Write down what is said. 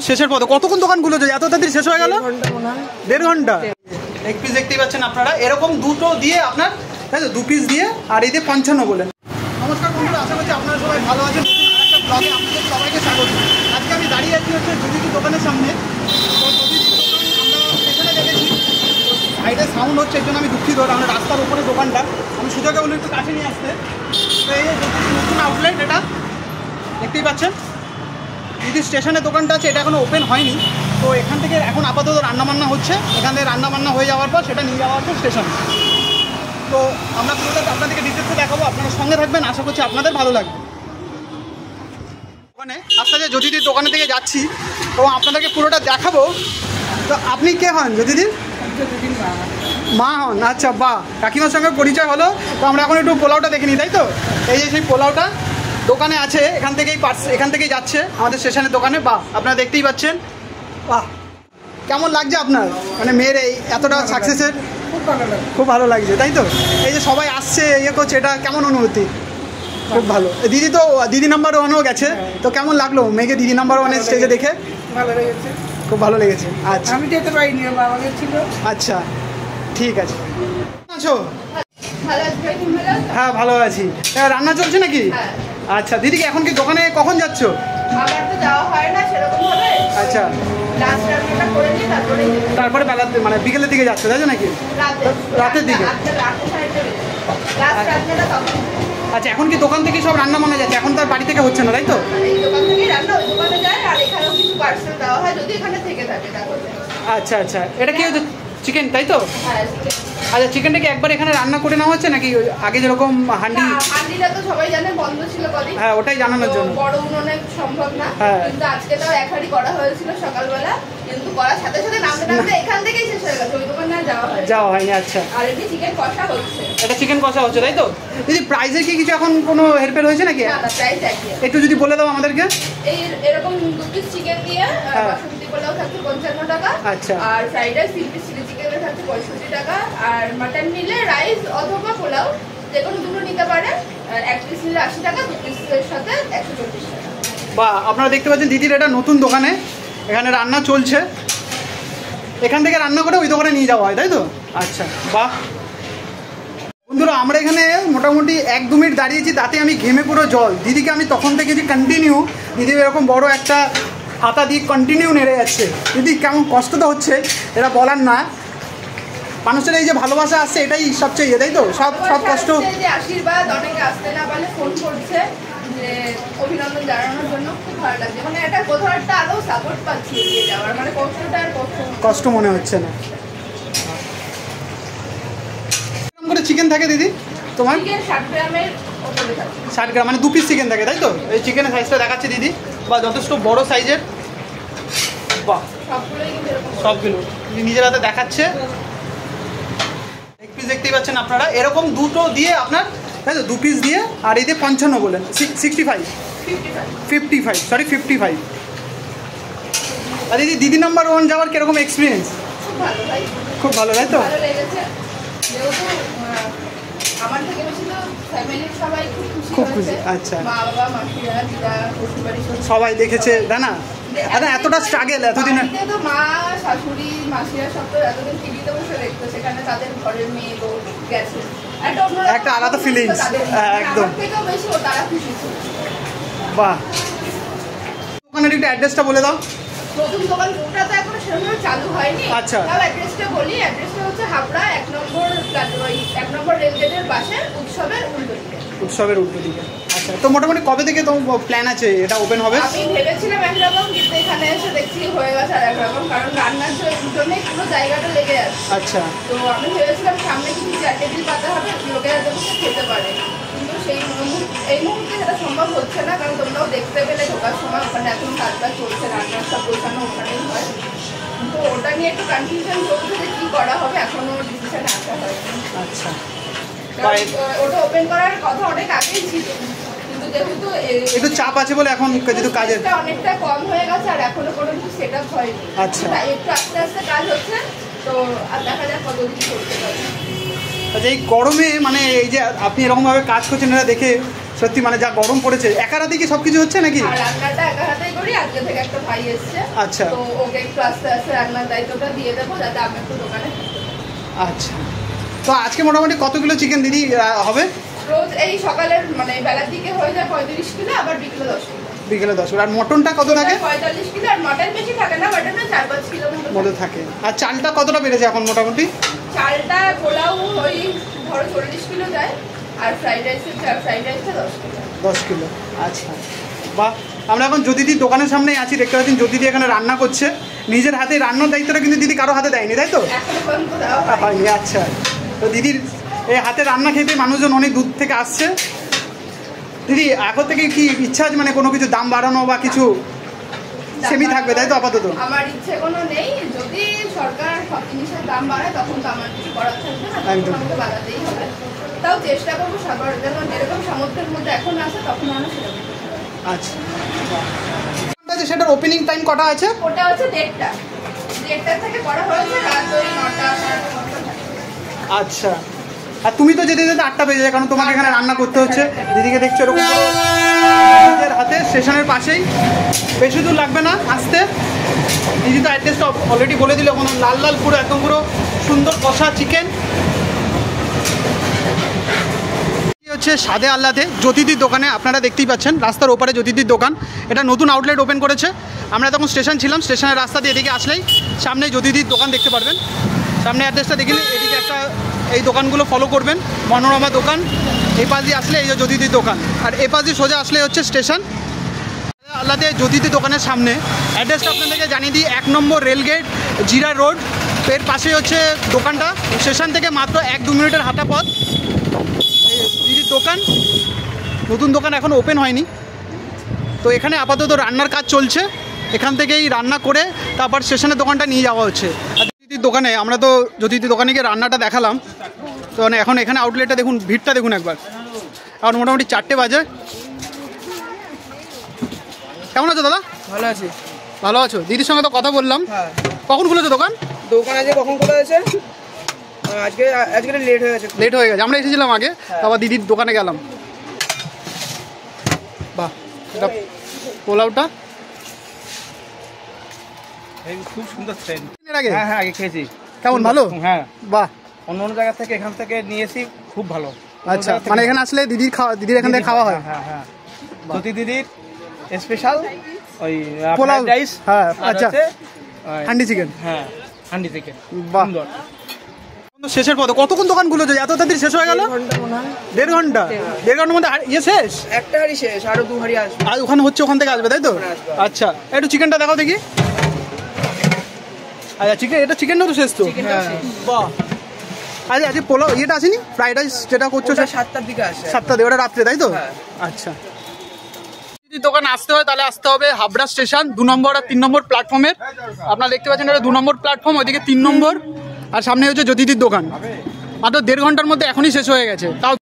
শেষের পথে কতক্ষণ দোকান খুলেছে, এত তাড়াতাড়ি শেষ হয়ে গেল? 1.5 ঘন্টা। এক পিস দেখতেই পাচ্ছেন আপনারা, এরকম দুটো দিয়ে আপনার, তাই তো, 2 পিস দিয়ে, আর এই দিয়ে 55 বলেন। নমস্কার বন্ধুরা, আশা করছি আপনারা সবাই ভালো আছেন। আরেকটা ব্লগে আপনাদের সবাইকে স্বাগত। আজকে আমি দাঁড়িয়ে আছি হচ্ছে জুদিদি দোকানের সামনে। তো জুদিদি দোকান আমরা পেছনে দেখেছি, সাইডে সাউন্ড হচ্ছে, এর জন্য আমি দুঃখিত। আমরা রাস্তার উপরে দোকানটা, আমি সুযোগে বলি একটু কাছে নিয়ে আসতে। তো এই যে নতুন আউটলেট, এটা দেখতেই পাচ্ছেন দিদি স্টেশনের দোকানটা আছে, এটা এখনও ওপেন হয়নি। তো এখান থেকে এখন আপাতত রান্নাবান্না হচ্ছে, এখান থেকে রান্নাবান্না হয়ে যাওয়ার পর সেটা নিয়ে যাওয়া হচ্ছে স্টেশনে। তো আমরা পুরোটা আপনাদেরকে ডিটেলসে দেখাবো, আপনারা সঙ্গে থাকবেন, আশা করছি আপনাদের ভালো লাগবে। ওখানে আস্তে আস্তে জ্যোতিদির দোকানে থেকে যাচ্ছি এবং আপনাদেরকে পুরোটা দেখাবো। তো আপনি কে হন জ্যোতিদির? মা হন, আচ্ছা বাহ, কাকিমার সঙ্গে পরিচয় হলো। তো আমরা এখন একটু পোলাওটা দেখে নিই, তাই তো? এই যে সেই পোলাওটা দোকানে আছে, এখান থেকেই যাচ্ছে আমাদের স্টেশনের দোকানে। বাহ, আপনারা দেখতেই পাচ্ছেন। বাহ, কেমন লাগছে আপনার, মানে মেয়ের এই এতটা সাকসেসের? খুব ভালো লাগছে, তাই তো? এই যে সবাই আসছে, ইয়ে করছে, এটা কেমন অনুভূতি? খুব ভালো। দিদি তো দিদি নাম্বার 1-ও গেছে, তো কেমন লাগলো মেয়েকে দিদি নাম্বার 1-এর স্টেজে দেখে? ভালো লেগেছে, খুব ভালো লেগেছে। আচ্ছা, আমি যেতে পারিনি, বাবাকে ছিল। আচ্ছা, ঠিক আছে। আছো? হ্যাঁ, ভালো আছি। রান্না চলছে নাকি? আচ্ছা, দিদিকে এখন কি দোকানে কখন যাচ্ছ? আচ্ছা, তারপরে বেলাতে মানে বিকেলের দিকে যাচ্ছ, তাই তো নাকি? রাতের দিকে। আচ্ছা, এখন কি দোকান থেকে সব রান্না বান্না যাচ্ছে, এখন তো আর বাড়ি থেকে হচ্ছে না, তাই তো? আচ্ছা আচ্ছা, এটা কি চিকেন, তাই তো? আচ্ছা, চিকেনটা কি একবার এখানে রান্না করে নেওয়া হচ্ছে নাকি আগে যেরকম হান্ডিটা তো সবাই জানে বন্ধ ছিল কদিন? হ্যাঁ, ওটাই জানানোর জন্য। বড় উনুনে সম্ভব না, কিন্তু আজকে তাও এক হাঁড়ি করা হয়েছিল সকালবেলা, কিন্তু করার সাথে সাথে নামতে এখান থেকেই শেষ হয়ে গেছে, ওই দোকানে যাওয়া হয়নি। আচ্ছা, আর এমনি চিকেন কষা হচ্ছে। এটা চিকেন কষা হচ্ছে, তাই তো? দিদি, প্রাইসের কি কিছু এখন কোনো হেরফের হয়েছে নাকি? না, প্রাইস একই। একটু যদি বলে দাও আমাদেরকে। এরকম 2 পিস চিকেন দিয়ে বাসমতি পোলাও থাকছে 55 টাকা। আচ্ছা, আর ফ্রাইড রাইস 3 পিস চিলি চিকেনের থাকছে 65 টাকা। আর মাটন নিলে রাইস অথবা পোলাও যে কোনো দুটো নিতে পারে। 1 পিস নিলে 80 টাকা, 2 পিসের সাথে 140 টাকা। বাহ, আপনারা দেখতে পাচ্ছেন দিদির এটা নতুন দোকানে, এখানে রান্না চলছে, এখান থেকে রান্না করে ওই দোকানে নিয়ে যাওয়া হয়, তাই তো? আচ্ছা, বাহ। বন্ধুরা, আমরা এখানে মোটামুটি 1-2 মিনিট দাঁড়িয়েছি, তাতে আমি ঘেমে পুরো জল। দিদিকে আমি তখন থেকে যে কন্টিনিউ, দিদি এরকম বড় একটা হাতা দিয়ে কন্টিনিউ নেড়ে যাচ্ছে। দিদি কেমন কষ্ট তো হচ্ছে, এটা বলার না। মানুষের এই যে ভালোবাসা আসছে, এটাই সবচেয়ে তাই তো? সব কষ্ট, আশীর্বাদ, অনেকে আসতে না পারলে ফোন করছে যে অভিনন্দন জানানোর জন্য, খুব ভালো লাগছে। মানে এটা কোথাও একটা আরো সাপোর্ট পাচ্ছি এগিয়ে যাওয়ার, মানে কষ্টটা আর কষ্ট মনে হচ্ছে না। করে চিকেন থাকে দিদি তোমার? 60 গ্রামের উপরে থাকে। 60 গ্রাম মানে 2 পিস চিকেন থাকে, তাই তো? এই চিকেনের সাইজটা দেখাচ্ছে দিদি, বা যথেষ্ট বড় সাইজের। বাহ, সবগুলো নিজের হাতে দেখাচ্ছে। এক পিস দেখতেই পাচ্ছেন আপনারা, এরকম দুটো দিয়ে আপনার, তাই তো? 2 পিস দিয়ে, আর এই দিয়ে 55 বলেন, 55। আর দিদি নাম্বার 1 যাওয়ার কিরকম এক্সপিরিয়েন্স? খুব ভালো, তাই তো? আমার থেকে বেশি তো ফ্যামিলির সবাই খুব খুশি। আচ্ছা, মা বাবা মাসিরা দিদা শ্বশুরবাড়ি সবাই দেখেছে, তাই না? এতটা স্ট্রাগল এতদিন তো, মা শাশুড়ি মাসিরা সব তো এতদিন টিভিতে বসে দেখতো, সেখানে তাদের ঘরের মেয়ে বউ গেছে, একটা আলাদা ফিলিংস, একদম বেশি তারা খুশি ছিল। বাহ, দোকানের একটু অ্যাড্রেসটা বলে দাও। নতুন দোকান ওটা তো এখনো সেভাবে চালু হয়নি। আচ্ছা, তাও অ্যাড্রেসটা বলি। অ্যাড্রেসটা হচ্ছে হাবড়া 1 নম্বর রেলগেটের পাশে, উৎসবের উল্টো দিকে। আচ্ছা, তো মোটামুটি কবে থেকে তো প্ল্যান আছে এটা ওপেন হবে? আমি ভেবেছিলাম একরকম, কিন্তু এখানে এসে দেখছি হয়ে গেছে আর একরকম, কারণ রান্নার জন্যই পুরো জায়গাটা লেগে আছে। আচ্ছা, তো আমি ভেবেছিলাম সামনে কিছু টেবিল পাতা হবে, লোকেরা যাতে খেতে পারে, কিন্তু এই মুহূর্তে সেটা সম্ভব হচ্ছে না, কারণ তোমরাও দেখতে পেলে ঢোকার সময় ওখানে এখন কাজবাজ চলছে, রান্নার সব গোছানো ওখানেই হয়। তো ওটা নিয়ে একটু কনফিউশন চলছে যে কী করা হবে, এখনও ডিসিশন আসা হয়নি। আচ্ছা, ওটা ওপেন করার কথা অনেক আগেই ছিল, কিন্তু যেহেতু একটু চাপ আছে বলে এখন যেহেতু কাজের অনেকটা কম হয়ে গেছে, আর এখনো কোনো কিছু সেট আপ হয়নি। আচ্ছা, একটু আস্তে আস্তে কাজ হচ্ছে, তো আর দেখা যাক কতদিন করতে পারে। আচ্ছা, এই গরমে মানে এই যে আপনি এরকমভাবে কাজ করছেন এটা দেখে সত্যি মানে যা গরম পড়েছে, একা রাতে কি সব কিছু হচ্ছে নাকি? আর রান্নাটা একা হাতেই করি। আজকে থেকে একটা ভাই এসছে, আচ্ছা, তো ওকে একটু আস্তে আস্তে রান্নার দায়িত্বটা দিয়ে দেবো যাতে আমি একটু দোকানে। আচ্ছা, তো আজকে মোটামুটি কত কিলো চিকেন দিদি হবে? রোজ এই সকালের মানে বেলার দিকে হয়ে যায় 35 কিলো, আবার বিকেলে 10 কিলো। বিকেলে 10 কিলো। আর মটনটা কত থাকে? 45 কিলো। আর মটন বেশি থাকে না, মটনটা 4-5 কিলো মতো থাকে। আর চালটা কতটা বেড়েছে এখন মোটামুটি? চালটা পোলাও ওই ধরো 40 কিলো যায়, আর ফ্রাইড রাইসটা 10 কিলো। আচ্ছা, বাহ। আমরা এখন জ্যোতিদির দোকানের সামনেই আছি, দেখতে পাচ্ছেন জ্যোতিদি এখানে রান্না করছে। নিজের হাতে রান্নার দায়িত্বটা কিন্তু দিদি কারো হাতে দেয়নি, তাই তো? এখনো পর্যন্ত দেওয়া হয়নি। আচ্ছা, তো দিদির এই হাতে রান্না খেতে মানুষজন অনেক দূর থেকে আসছে। দিদি এখন থেকে কি ইচ্ছা আছে মানে কোনো কিছু দাম বাড়ানো বা কিছু সেমি থাকবে, তাই তো আপাতত? আমার ইচ্ছে কোনো নেই, যদি সরকার সব জিনিসের দাম বাড়ায় তখন তো আমার কিছু করার থাকবে না, তখন আমাকে বাড়াতেই হবে। তাও চেষ্টা করবো সবার যেন যেরকম সামর্থ্যের মধ্যে এখন আসে তখন আমরা সেরকম। আচ্ছা, সেটার ওপেনিং টাইম কটা আছে? ওটা হচ্ছে 1:30 থেকে করা হয়েছে রাত ওই 9টা। আচ্ছা, আর তুমি তো যেতে যেতে 8টা বেজে যায়, কারণ তোমাকে এখানে রান্না করতে হচ্ছে। দিদিকে দেখছো এরকম নিজের হাতে, স্টেশনের পাশেই, বেশি দূর লাগবে না আসতে। দিদি তো অ্যাড্রেসটা অলরেডি বলে দিল, কোনো লাল লাল পুরো একদম পুরো সুন্দর কষা চিকেন। হচ্ছে স্বাদে আহ্লাদে জ্যোতিদির দোকানে, আপনারা দেখতেই পাচ্ছেন রাস্তার ওপারে জ্যোতিদির দোকান। এটা নতুন আউটলেট ওপেন করেছে। আমরা তখন স্টেশন ছিলাম, স্টেশনের রাস্তা দিয়ে এদিকে আসলেই সামনে জ্যোতিদির দোকান দেখতে পারবেন। সামনে অ্যাড্রেসটা দেখিলে এদিকে একটা, এই দোকানগুলো ফলো করবেন, মনোরমা দোকান। এই পাশ দিয়ে আসলে এই যে জ্যোতিদির দোকান, আর এই পাশ দিয়ে সোজা আসলে হচ্ছে স্টেশন। আহ্লাদে জ্যোতিদির দোকানের সামনে অ্যাড্রেসটা আপনাদেরকে জানিয়ে দিই, 1 নম্বর রেলগেট, জিরা রোড। এর পাশেই হচ্ছে দোকানটা। স্টেশন থেকে মাত্র 1-2 মিনিটের হাঁটা পথ দিদির দোকান। নতুন দোকান এখনও ওপেন হয়নি, তো এখানে আপাতত রান্নার কাজ চলছে। এখান থেকেই রান্না করে তারপর স্টেশনের দোকানটা নিয়ে যাওয়া হচ্ছে। আর জ্যোতিদির দোকানে আমরা তো জ্যোতিদির দোকানে গিয়ে রান্নাটা দেখালাম, তো মানে এখন এখানে আউটলেটটা দেখুন, ভিড়টা দেখুন একবার। আর মোটামুটি 4টে বাজে। কেমন আছো দাদা? ভালো আছি। ভালো আছো? দিদির সঙ্গে তো কথা বললাম। হ্যাঁ। কখন খুলেছো দোকান? দোকান আছে কখন খোলা আছে? আজকে লেট হয়ে গেছে। লেট হয়ে গেছে, আমরা এসেছিলাম আগে, তারপর দিদির দোকানে গেলাম। বাহ, এটা পোলাওটা খুব সুন্দর ট্রেন। এর আগে? হ্যাঁ হ্যাঁ, আগে খেয়েছি। কেমন, ভালো? হ্যাঁ, বাহ। অন্য অন্য জায়গা থেকে এখান থেকে নিয়েছি, খুব ভালো। আচ্ছা, মানে এখানে আসলে দিদির এখান থেকে খাওয়া হয়? হ্যাঁ হ্যাঁ, জ্যোতি দিদির স্পেশাল ওই পোলাও রাইস। হ্যাঁ, আচ্ছা, হান্ডি চিকেন। হ্যাঁ, হান্ডি চিকেন। বাহ, শেষের পথে। কতক্ষণ দোকান খুলেছো, এত তাড়াতাড়ি শেষ হয়ে গেল? 1.5 ঘন্টা মনে হয়। 1.5 ঘন্টার মধ্যে ইয়ে শেষ? একটা হাড়ি শেষ, আরো 2 হাড়ি আসবে। আর ওখানে হচ্ছে, ওখান থেকে আসবে, তাই তো? আচ্ছা, একটু চিকেনটা দেখাও দেখি। আচ্ছা, চিকেন, এটা চিকেনটাও তো শেষ তো? হ্যাঁ। বাহ। আচ্ছা, আজকে পোলাও ইয়েটা আসেনি, ফ্রাইড রাইস যেটা করছো? ওটা 7টার দিকে আসে। 7টা দিয়ে, ওটা রাত্রে, তাই তো? হ্যাঁ। আচ্ছা, যদি দোকান আসতে হয় তাহলে আসতে হবে হাবড়া স্টেশন 2 নম্বর আর 3 নম্বর প্ল্যাটফর্মের। আপনারা দেখতে পাচ্ছেন এটা 2 নম্বর প্ল্যাটফর্ম, ওইদিকে 3 নম্বর, আর সামনে হচ্ছে জ্যোতিদির দোকান। মাত্র 1.5 ঘন্টার মধ্যে এখনই শেষ হয়ে গেছে, তাও